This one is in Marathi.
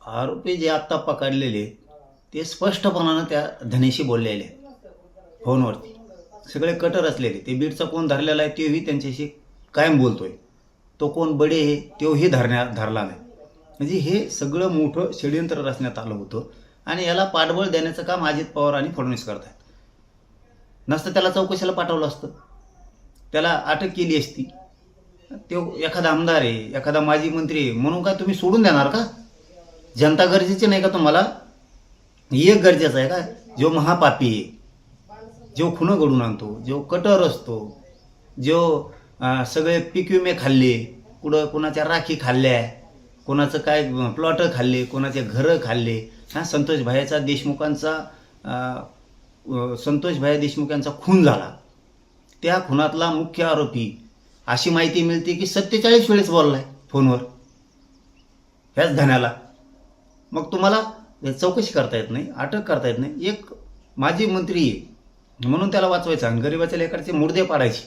आरोपी जे आत्ता पकडलेले ते स्पष्टपणानं त्या धनेशी बोललेले फोनवरती, सगळे कटर असलेले. ते बीडचा कोण धरलेला आहे तोही त्यांच्याशी कायम बोलतोय. तो कोण बडे आहे तोही धरला नाही. म्हणजे हे सगळं मोठं षडयंत्र रचण्यात आलं होतं आणि याला पाठबळ देण्याचं काम अजित पवार आणि फडणवीस करतात. नसतं त्याला चौकशीला पाठवलं असतं, त्याला अटक केली असती. तो एखादा आमदार आहे, एखादा माजी मंत्री आहे म्हणून काय तुम्ही सोडून देणार का? जनता गरजेची नाही का तुम्हाला? एक गरजेचं आहे का? जो महापापी आहे, जो खुणं घडून आणतो, जो कटर असतो, जो सगळे पीक विमे खाल्ले, कोणाच्या राखी खाल्ल्या, कोणाचं काय प्लॉट खाल्ले, कोणाचे घरं खाल्ले. संतोष भाया देशमुखांचा खून झाला. त्या खुनातला मुख्य आरोपी अशी माहिती मिळते की 47 वेळेस बोललाय फोनवर ह्याच धन्याला. मग तुम्हाला चौकशी करता येत नाही, अटक करता येत नाही. एक माजी मंत्री आहे म्हणून त्याला वाचवायचं आणि गरिबाच्या लेकराचे मुर्दे पाडायचे.